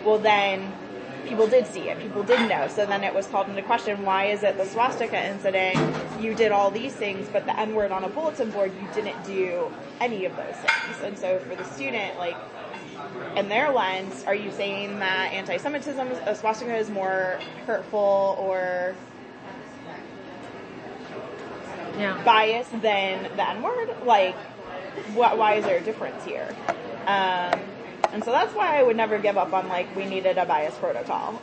Well, then people did see it. People did know. So then it was called into question, why is it the swastika incident? You did all these things, but the N-word on a bulletin board, you didn't do any of those things. And so for the student, like, in their lens, are you saying that anti-Semitism, a swastika is more hurtful or biased than the N-word? Like, why is there a difference here? And so that's why I would never give up on, like, we needed a bias protocol.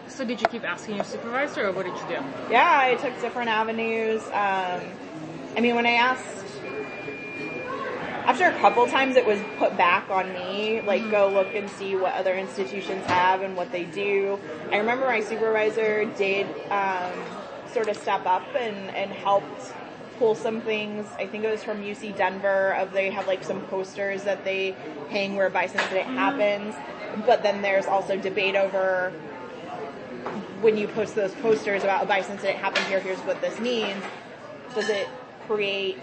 So did you keep asking your supervisor, or what did you do? Yeah, I took different avenues. I mean, when I asked, after a couple times it was put back on me, like, go look and see what other institutions have and what they do. I remember my supervisor did sort of step up and helped pull some things. I think it was from UC Denver, they have like some posters that they hang where a bias incident happens, but then there's also debate over when you post those posters about a bias incident happened here, here's what this means. Does it create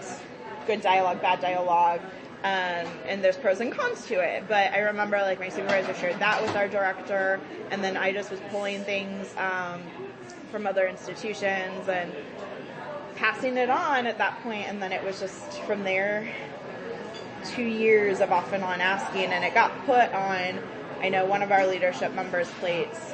good dialogue, bad dialogue? And there's pros and cons to it. But I remember, like, my supervisor shared that with our director, and then I just was pulling things from other institutions and passing it on at that point, and then it was just from there 2 years of off and on asking, and it got put on, I know, one of our leadership members' plates.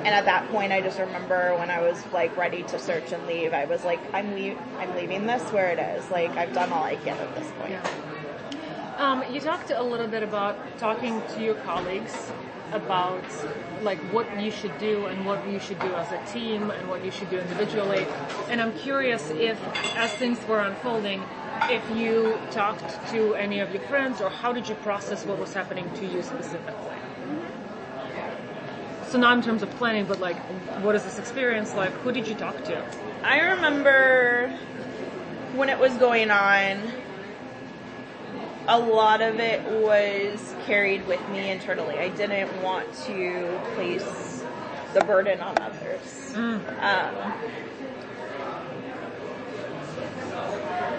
And at that point, I just remember when I was, like, ready to search and leave, I was like, I'm leaving this where it is. Like, I've done all I can at this point. Yeah. You talked a little bit about talking to your colleagues about, like, what you should do and what you should do as a team and what you should do individually. And I'm curious if, as things were unfolding, if you talked to any of your friends, or how did you process what was happening to you specifically? So not in terms of planning, but, like, what is this experience like? Who did you talk to? I remember when it was going on, a lot of it was carried with me internally. I didn't want to place the burden on others.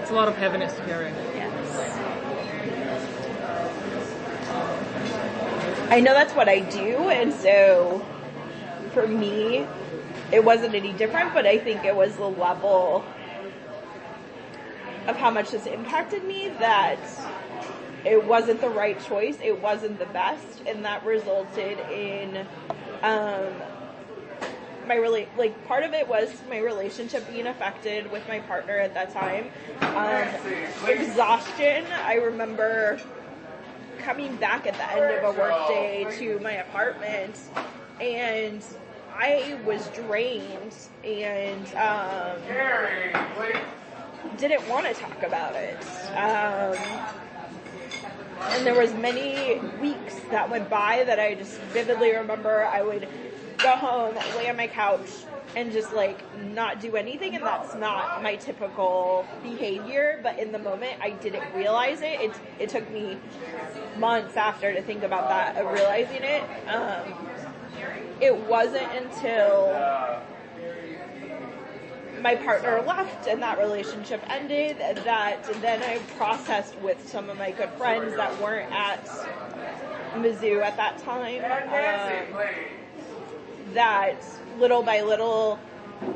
It's a lot of heaviness to carry. Yes. I know that's what I do, and so for me, it wasn't any different, but I think it was the level of how much this impacted me that it wasn't the right choice, it wasn't the best, and that resulted in part of it was my relationship being affected with my partner at that time. Exhaustion. I remember coming back at the end of a work day to my apartment, and I was drained and didn't want to talk about it. And there was many weeks that went by that I just vividly remember I would go home, lay on my couch, and just, like, not do anything, and that's not my typical behavior, but in the moment I didn't realize it. It took me months after to think about that, of realizing it. It wasn't until my partner left and that relationship ended that then I processed with some of my good friends that weren't at Mizzou at that time, that little by little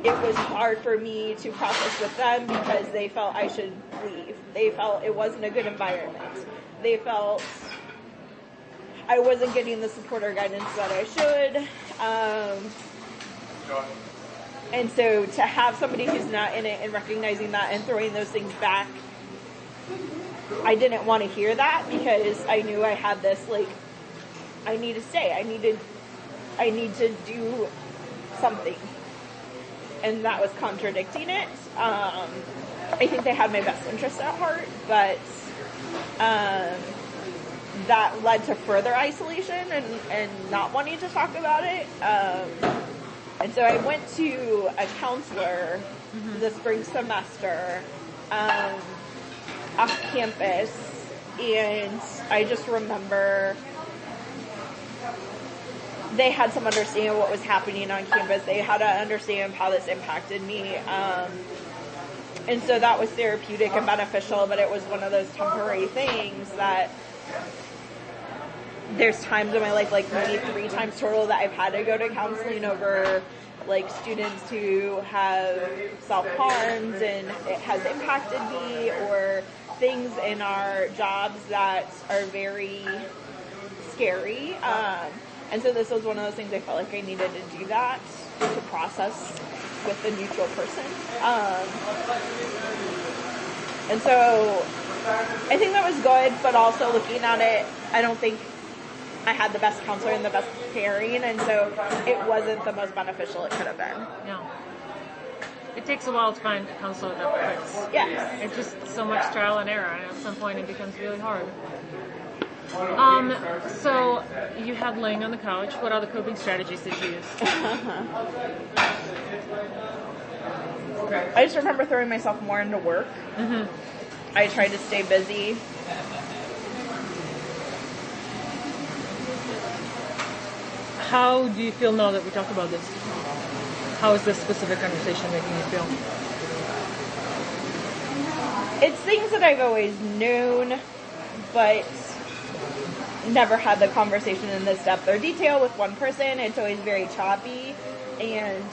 it was hard for me to process with them because they felt I should leave. They felt it wasn't a good environment. They felt I wasn't getting the support or guidance that I should. And so to have somebody who's not in it and recognizing that and throwing those things back, I didn't want to hear that because I knew I had this, like, I need to stay. I need to do something. And that was contradicting it. I think they had my best interest at heart, but that led to further isolation and not wanting to talk about it. And so I went to a counselor the spring semester off campus, and I just remember they had some understanding of what was happening on campus. They had to understand how this impacted me. And so that was therapeutic and beneficial, but it was one of those temporary things that there's times in my life, like maybe 3 times total, that I've had to go to counseling over like students who have self-harmed and it has impacted me, or things in our jobs that are very scary. And so this was one of those things I felt like I needed to do that to process with a neutral person. And so I think that was good, but also looking at it, I don't think I had the best counselor and the best pairing, and so it wasn't the most beneficial it could have been. Yeah. It takes a while to find a counselor that fits. Yes. It's just so much trial and error, and at some point it becomes really hard. So you had laying on the couch. What other coping strategies did you use? I just remember throwing myself more into work. Mm-hmm. I tried to stay busy. How do you feel now that we talked about this? How is this specific conversation making you feel? It's things that I've always known, but never had the conversation in this depth or detail with one person. It's always very choppy, and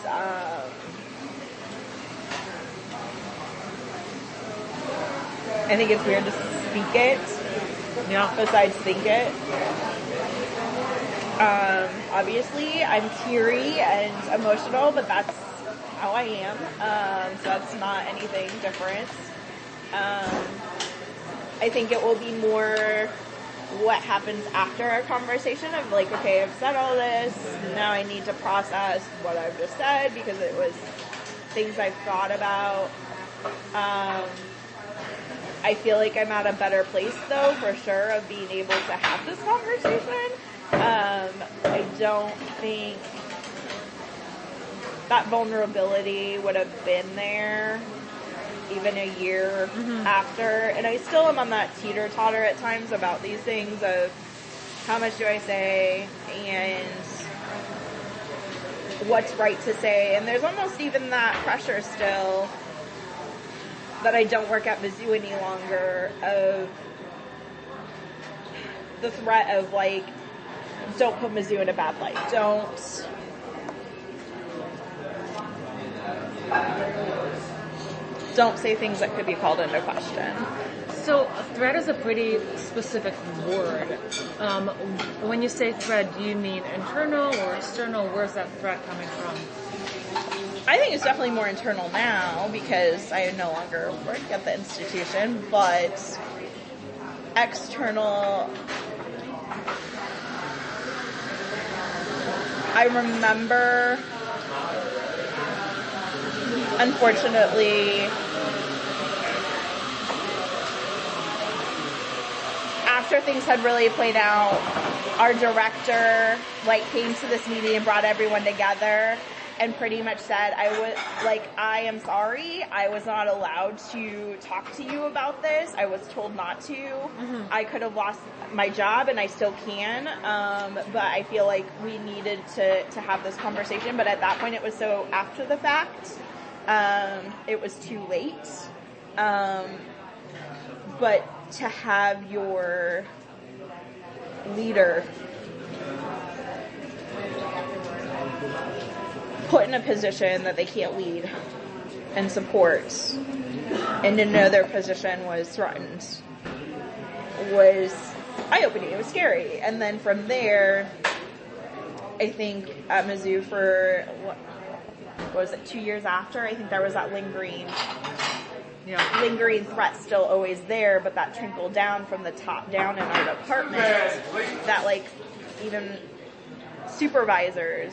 I think it's weird to speak it, besides think it. Obviously, I'm teary and emotional, but that's how I am, so that's not anything different. I think it will be more what happens after our conversation of like, okay, I've said all this, now I need to process what I've just said because it was things I've thought about. I feel like I'm at a better place though, for sure, of being able to have this conversation. I don't think that vulnerability would have been there even a year after, and I still am on that teeter-totter at times about these things of how much do I say and what's right to say, and there's almost even that pressure still that I don't work at Mizzou any longer, of the threat of like, don't put Mizzou in a bad light, don't say things that could be called into question. So threat is a pretty specific word. When you say threat, do you mean internal or external? Where's that threat coming from? I think it's definitely more internal now because I no longer work at the institution, but external, I remember, unfortunately, after things had really played out, our director came to this meeting and brought everyone together and pretty much said, I am sorry, I was not allowed to talk to you about this. I was told not to. Mm-hmm. I could have lost my job, and I still can, but I feel like we needed to have this conversation. But at that point, it was so after the fact. It was too late. But to have your leader put in a position that they can't lead and support, and to know their position was threatened, was eye-opening. It was scary. And then from there, I think at Mizzou for, what was it, 2 years after, I think there was that lingering threat still always there, but that trickled down from the top down in our department, that even supervisors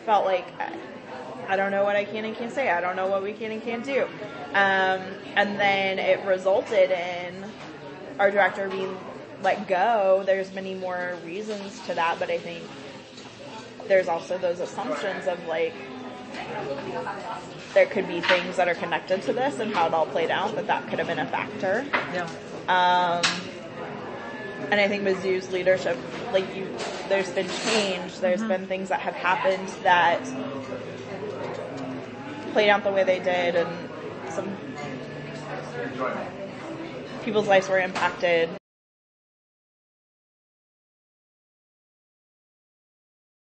felt like, I don't know what I can and can't say. I don't know what we can and can't do. And then it resulted in our director being let go. There's many more reasons to that, but I think there's also those assumptions of there could be things that are connected to this and how it all played out, that could have been a factor. Yeah. And I think Mizzou's leadership, there's been change. There's been things that have happened that played out the way they did, and some people's lives were impacted